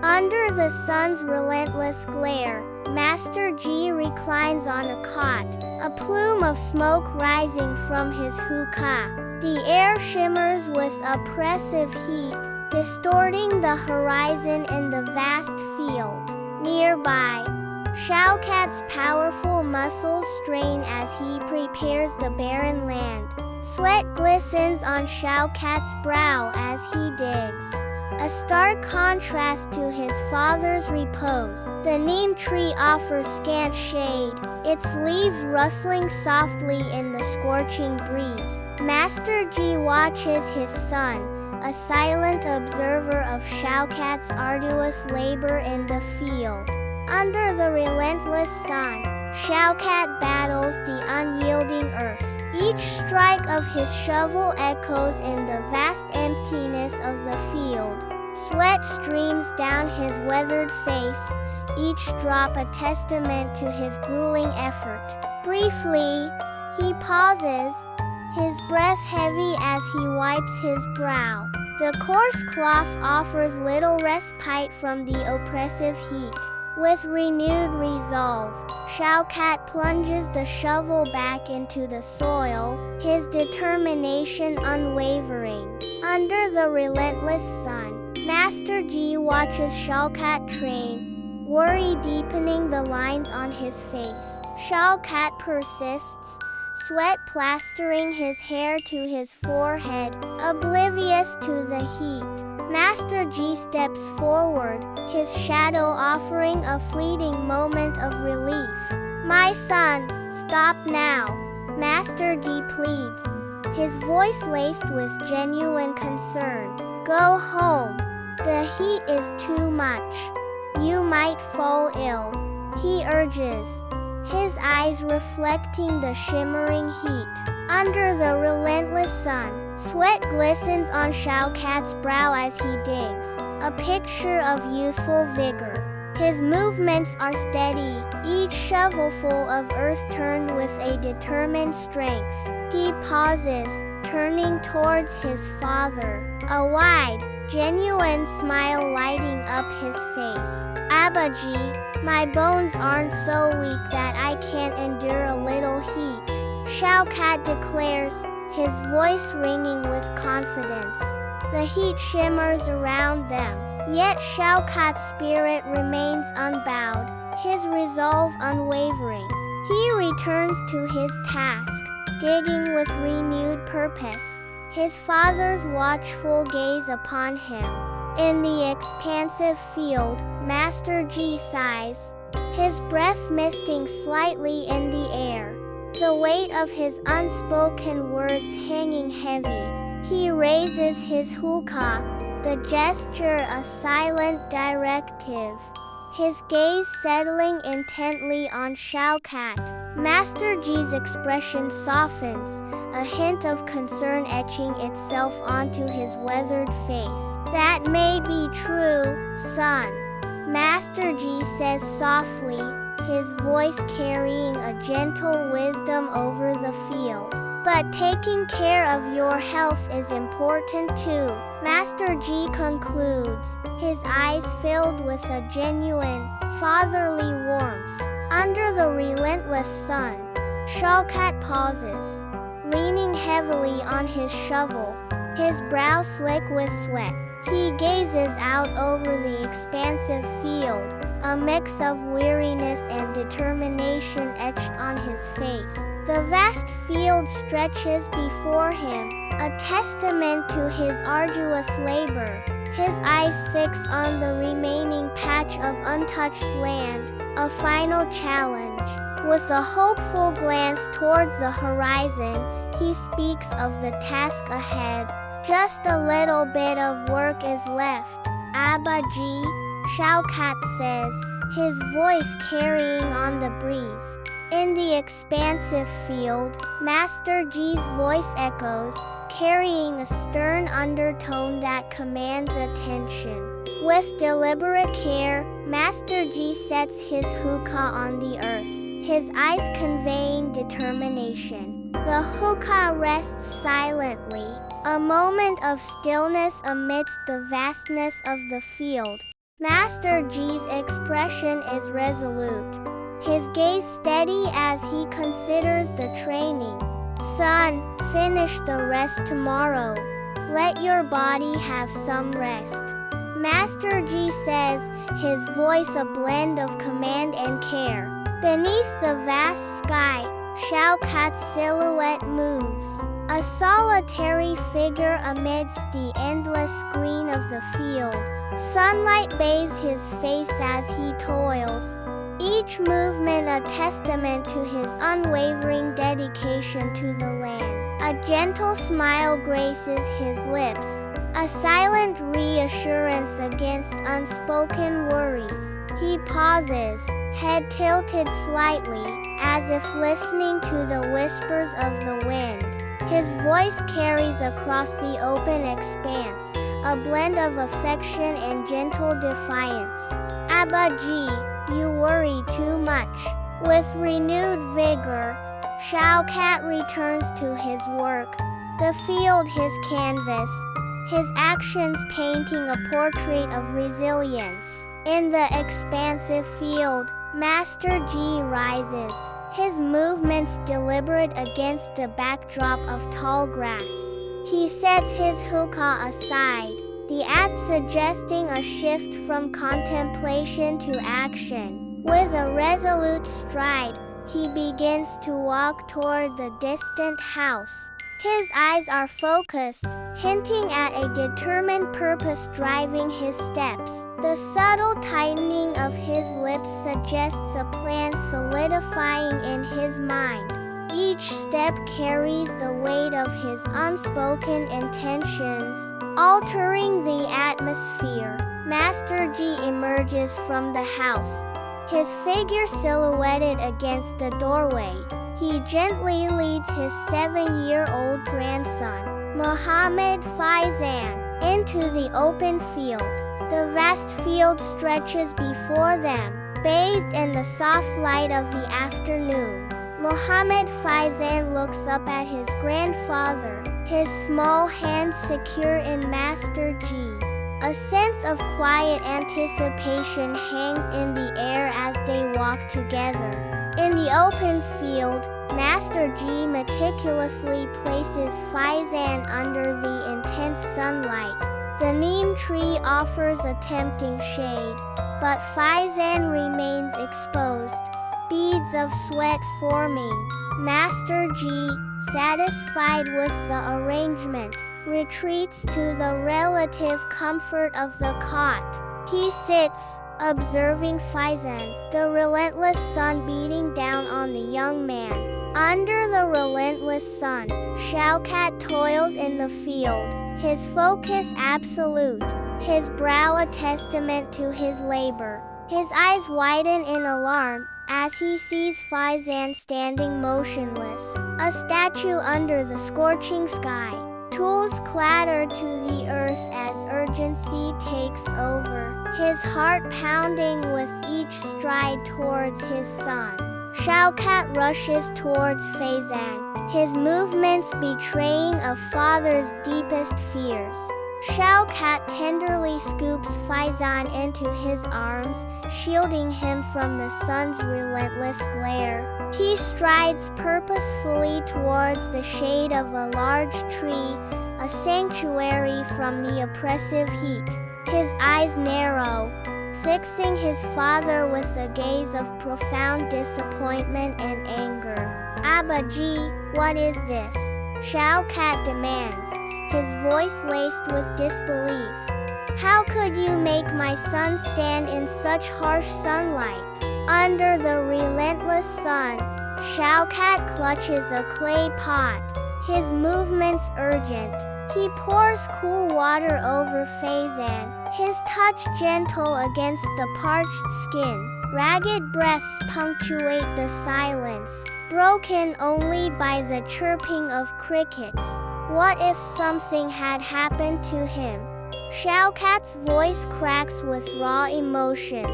Under the sun's relentless glare, Master G reclines on a cot, a plume of smoke rising from his hookah. The air shimmers with oppressive heat, distorting the horizon in the vast field. Nearby, Shaukat's powerful muscles strain as he prepares the barren land. Sweat glistens on Shaukat's brow as he digs, a stark contrast to his father's repose. The neem tree offers scant shade, its leaves rustling softly in the scorching breeze. Master G watches his son, a silent observer of Shaukat's arduous labor in the field. Under the relentless sun, Shaukat battles the unyielding earth. Each strike of his shovel echoes in the vast emptiness of the field. Sweat streams down his weathered face, each drop a testament to his grueling effort. Briefly, he pauses, his breath heavy as he wipes his brow. The coarse cloth offers little respite from the oppressive heat. With renewed resolve, Shaukat plunges the shovel back into the soil, his determination unwavering. Under the relentless sun, Master G watches Shaukat train, worry deepening the lines on his face. Shaukat persists, sweat plastering his hair to his forehead, oblivious to the heat. Master G steps forward, his shadow offering a fleeting moment of relief. "My son, stop now," Master G pleads, his voice laced with genuine concern. "Go home. The heat is too much. You might fall ill," he urges, his eyes reflecting the shimmering heat. Under the relentless sun, sweat glistens on Shaukat's brow as he digs, a picture of youthful vigor. His movements are steady, each shovelful of earth turned with a determined strength. He pauses, turning towards his father, a wide, genuine smile lighting up his face. "Abaji, my bones aren't so weak that I can't endure a little heat," Shaukat declares, his voice ringing with confidence. The heat shimmers around them, yet Shaukat's spirit remains unbowed, his resolve unwavering. He returns to his task, digging with renewed purpose, his father's watchful gaze upon him. In the expansive field, Master G sighs, his breath misting slightly in the air, the weight of his unspoken words hanging heavy. He raises his hookah, the gesture a silent directive, his gaze settling intently on Shaukat. Master G's expression softens, a hint of concern etching itself onto his weathered face. "That may be true, son," Master G says softly, his voice carrying a gentle wisdom over the field. "But taking care of your health is important too," Master G concludes, his eyes filled with a genuine, fatherly warmth. Under the relentless sun, Shaukat pauses, leaning heavily on his shovel, his brow slick with sweat. He gazes out over the expansive field, a mix of weariness and determination etched on his face. The vast field stretches before him, a testament to his arduous labor, his eyes fixed on the remaining patch of untouched land, a final challenge. With a hopeful glance towards the horizon, he speaks of the task ahead. "Just a little bit of work is left, Abaji," Shaukat says, his voice carrying on the breeze. In the expansive field, Master G's voice echoes, carrying a stern undertone that commands attention. With deliberate care, Master G sets his hookah on the earth, his eyes conveying determination. The hookah rests silently, a moment of stillness amidst the vastness of the field. Master Ji's expression is resolute, his gaze steady as he considers the training. Son, finish the rest tomorrow. Let your body have some rest. Master Ji says, his voice a blend of command and care. Beneath the vast sky, Shaukat's silhouette moves, a solitary figure amidst the endless green of the field. Sunlight bathes his face as he toils, each movement a testament to his unwavering dedication to the land. A gentle smile graces his lips, a silent reassurance against unspoken worries. He pauses, head tilted slightly, as if listening to the whispers of the wind. His voice carries across the open expanse, a blend of affection and gentle defiance. Abaji, you worry too much. With renewed vigor, Shaukat returns to his work, the field his canvas, his actions painting a portrait of resilience. In the expansive field, Master Ji rises, his movements deliberate against the backdrop of tall grass. He sets his hookah aside, the act suggesting a shift from contemplation to action. With a resolute stride, he begins to walk toward the distant house. His eyes are focused, hinting at a determined purpose driving his steps. The subtle tightening of his lips suggests a plan solidifying in his mind. Each step carries the weight of his unspoken intentions, altering the atmosphere. Master Ji emerges from the house, his figure silhouetted against the doorway. He gently leads his 7-year-old grandson, Mohammed Faizan, into the open field. The vast field stretches before them, bathed in the soft light of the afternoon. Mohammed Faizan looks up at his grandfather, his small hands secure in Master Ji's. A sense of quiet anticipation hangs in the air as they walk together. In the open field, Master Ji meticulously places Faizan under the intense sunlight. The neem tree offers a tempting shade, but Faizan remains exposed, beads of sweat forming. Master Ji, satisfied with the arrangement, retreats to the relative comfort of the cot. He sits, observing Faizan, the relentless sun beating down on the young man. Under the relentless sun, Shaukat toils in the field, his focus absolute, his brow a testament to his labor. His eyes widen in alarm as he sees Faizan standing motionless, a statue under the scorching sky. Tools clatter to the earth as urgency takes over, his heart pounding with each stride towards his son. Shaukat rushes towards Faizan, his movements betraying a father's deepest fears. Shaukat tenderly scoops Faizan into his arms, shielding him from the sun's relentless glare. He strides purposefully towards the shade of a large tree, a sanctuary from the oppressive heat. His eyes narrow, fixing his father with a gaze of profound disappointment and anger. Abaji, what is this? Shaukat demands, his voice laced with disbelief. How could you make my son stand in such harsh sunlight? Under the relentless sun, Shaukat clutches a clay pot, his movements urgent. He pours cool water over Faizan, his touch gentle against the parched skin. Ragged breaths punctuate the silence, broken only by the chirping of crickets. What if something had happened to him? Shaukat's voice cracks with raw emotion.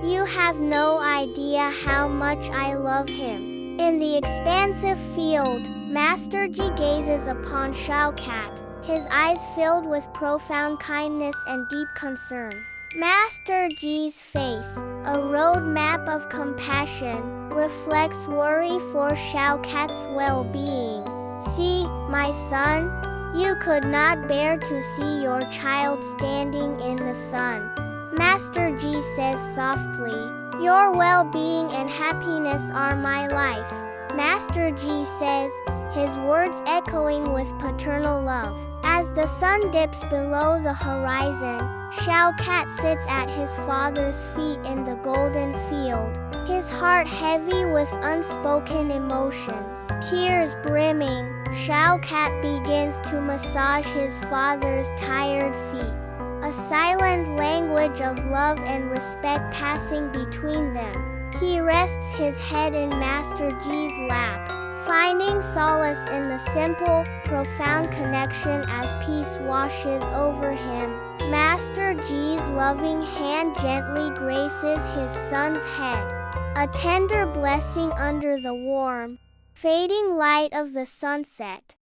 You have no idea how much I love him. In the expansive field, Master Ji gazes upon Shaukat, his eyes filled with profound kindness and deep concern. Master G's face, a roadmap of compassion, reflects worry for Shaukat's well-being. See, my son, you could not bear to see your child standing in the sun. Master G says softly, your well-being and happiness are my life. Master G says, his words echoing with paternal love. As the sun dips below the horizon, Shaukat sits at his father's feet in the golden field, his heart heavy with unspoken emotions. Tears brimming, Shaukat begins to massage his father's tired feet, a silent language of love and respect passing between them. He rests his head in Master G's lap, finding solace in the simple, profound connection as peace washes over him. Master G's loving hand gently graces his son's head, a tender blessing under the warm, fading light of the sunset.